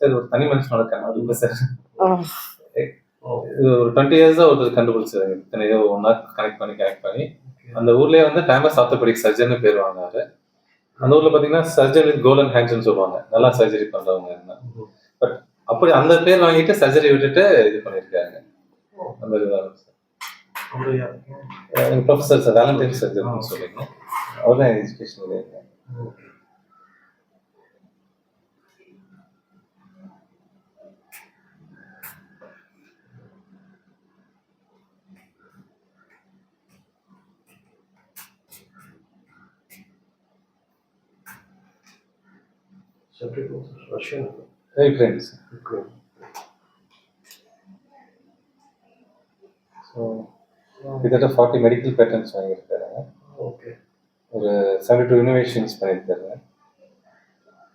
Sir ஒரு தனி மனுஷனோட கனவு இல்லை சார். இது ஒரு 20 இயர்ஸா ஒருத்தர் கண்டுபிடிச்சாரு. இத்தனையோ ஒன்னா கனெக்ட் பண்ணி அந்த ஊர்லயே வந்து ஃபேமஸ் ஆர்த்தோபெடிக் சர்ஜன் பேர் வாங்கினாரு. அந்த ஊர்ல பாத்தீங்கன்னா சர்ஜன் வித் கோல்டன் ஹேண்ட்ஸ்னு சொல்லுவாங்க, நல்லா சர்ஜரி பண்றவங்க. பட் அப்படி அந்த பேர் வாங்கிட்டு சர்ஜரி விட்டுட்டு இது பண்ணிருக்காங்க. அந்த இதுதான் ப்ரொஃபசர் சார் வேலண்டைன் சர்ஜன் சொல்லிங்க, அவர்தான் எஜுகேஷன் இருக்காங்க. Ukraine. So, கிட்டத்தட்ட 40 மெடிக்கல் பேட்டர்ன்ஸ் வாங்கியிருக்காரு. ஒரு 72 இனோவேஷன்ஸ் பண்ணியிருக்காரு.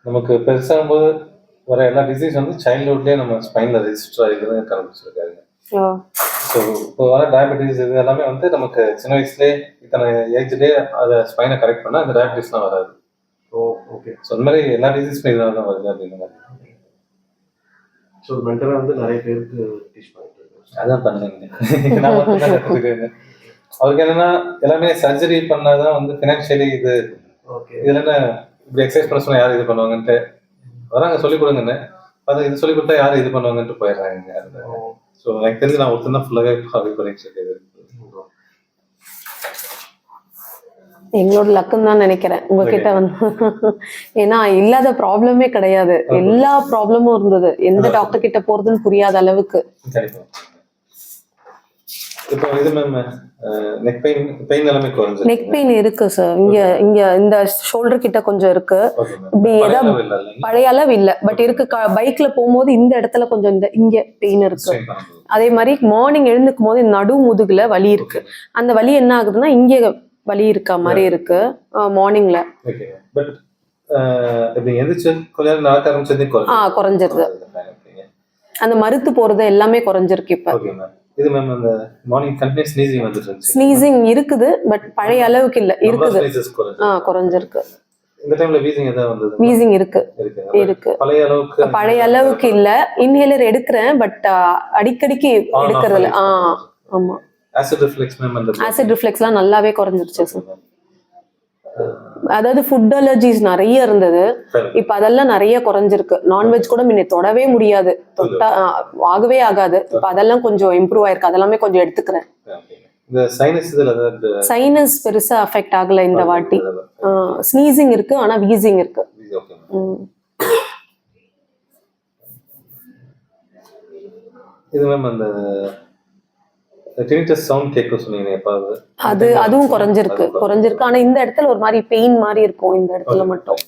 நமக்கு பெருசாகும்போது வர எல்லா டிசீஸ் வந்து சைல்ட்ஹுட்லேயே நம்ம ஸ்பைனில் ரெஜிஸ்டர் ஆகிருக்கிறத கண்டுபிடிச்சிருக்காரு. ஸோ இப்போ வர டயபெட்டிஸ் இது எல்லாமே வந்து நமக்கு சின்ன வயசுலேயே இத்தனை ஏஜ்லேயே அதை ஸ்பைனை கரெக்ட் பண்ணால் அந்த டயபெட்டிஸ்லாம் வராது. ஓகே. ஸோ அந்த மாதிரி எல்லா டிசீஸ்மே இதனால தான் வருது அப்படிங்கிற மாதிரி. ஸோ மென்டலாக வந்து நிறைய பேருக்கு டீச் பண்ணிட்டு அதான் பண்ணுங்க. அவருக்கு என்னன்னா எல்லாமே சர்ஜரி பண்ணாதான் வந்து ஃபினான்ஷியலி இது இதுல என்ன இப்படி எக்ஸசைஸ் பண்ண சொன்னா யாரும் இது பண்ணுவாங்கன்ட்டு வராங்க, சொல்லிக் கொடுங்கன்னு. அது இது சொல்லி கொடுத்தா யாரும் இது பண்ணுவாங்கன்ட்டு போயிடுறாங்க. ஸோ எனக்கு தெரிஞ்சு நான் ஒருத்தர் தான் ஃபுல்லாகவே ஹாபி பண்ணிட்டு இருக்கேன். எங்களோட லக்குன்னு தான் நினைக்கிறேன் உங்ககிட்ட வந்து. ஏன்னா இல்லாத ப்ராப்ளமே கிடையாது, எல்லா ப்ராப்ளமும் இருந்தது. எந்த டாக்டர் கிட்ட போறதுன்னு புரியாத அளவுக்கு. இப்போ இது மேம் நெக் பெயின் எல்லாமே குறைஞ்சு நெக் பெயின் இருக்கு சார். இங்க இந்த ஷோல்டர் கிட்ட கொஞ்சம் இருக்கு. இப்படி ஏதாவது பழைய அளவு இல்ல, பட் இருக்கு. பைக்ல போகும்போது இந்த இடத்துல கொஞ்சம் இங்க பெயின் இருக்கு. அதே மாதிரி மார்னிங் எழுந்துக்கும் போது நடு முதுகுல வலி இருக்கு. அந்த வலி என்ன ஆகுதுன்னா இங்க வலி இருக்க மாதிரி இருக்கு மார்னிங்ல. குறைஞ்சிருது. அந்த மறுத்து போறது எல்லாமே குறைஞ்சிருக்கு இப்ப. இது மேம் அந்த மார்னிங் கண்டினியூஸ் ஸ்னீசிங் வந்துட்டு ஸ்னீசிங் இருக்குது, பட் பழைய அளவுக்கு இல்ல, இருக்குது. குறைஞ்சிருக்கு. இந்த டைம்ல வீசிங் ஏதாவது வந்தது? வீசிங் இருக்கு. பழைய அளவுக்கு இல்ல. இன்ஹேலர் எடுக்கிறேன், பட் அடிக்கடிக்கு எடுக்கிறதுல. ஆமா. ஆசிட் ரிஃப்ளெக்ஸ் மேம், அந்த ஆசிட் ரிஃப்ளெக்ஸ்லாம் நல்லாவே குறைஞ்சிருச்சு சார். அதாவது ஃபுட் அலர்ஜிஸ் நிறைய இருந்தது, இப்ப அதெல்லாம் நிறைய குறைஞ்சிருக்கு. நான்வெஜ் கூட முன்ன தொடவே முடியாது, தொட்டா ஆகவே ஆகாது. இப்ப அதெல்லாம் கொஞ்சம் இம்ப்ரூவ் ஆயிருக்கு. அதெல்லாமே கொஞ்சம் எடுத்துக்கிறேன். சைனஸ் பெருசா அஃபெக்ட் ஆகல இந்த வாட்டி. ஸ்னீசிங் இருக்கு, ஆனா வீசிங் இருக்கு. இது மேம் அந்த டினிட்டஸ் சவுண்ட் கேட்க சொன்னீங்க எப்பாவது? அதுவும் குறைஞ்சிருக்கு. ஆனா இந்த இடத்துல ஒரு மாதிரி பெயின் மாதிரி இருக்கும், இந்த இடத்துல மட்டும்.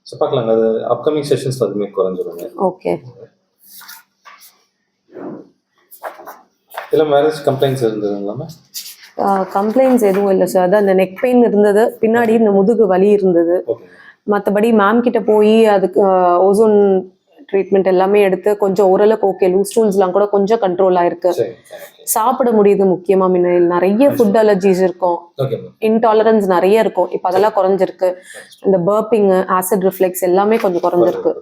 சோ பார்க்கலாம், அது அப்கமிங் செஷன்ஸ் அதுமே குறைஞ்சிருங்க. ஓகே. இல்ல மேரேஜ் கம்ப்ளைண்ட்ஸ் இருந்ததுங்களா? கம்ப்ளைண்ட்ஸ் எதுவும் இல்லை சார். அதான் அந்த நெக் பெயின் இருந்தது, பின்னாடி இந்த முதுகு வலி இருந்தது. மற்றபடி மேம் கிட்ட போய் அதுக்கு ஓசோன் ட்ரீட்மெண்ட் எல்லாமே எடுத்து கொஞ்சம் ஓரளவுக்கு ஓகே. லூஸ் ஸ்டூல்ஸ்லாம் கூட கொஞ்சம் கண்ட்ரோல் ஆயிருக்கு. சாப்பிட முடியுது முக்கியமா. முன்ன நிறைய ஃபுட் அலர்ஜிஸ் இருக்கும், இன்டாலரன்ஸ் நிறைய இருக்கும். இப்ப அதெல்லாம் குறைஞ்சிருக்கு. இந்த பர்பிங், ஆசிட் ரிஃப்ளெக்ஸ் எல்லாமே கொஞ்சம் குறைஞ்சிருக்கு.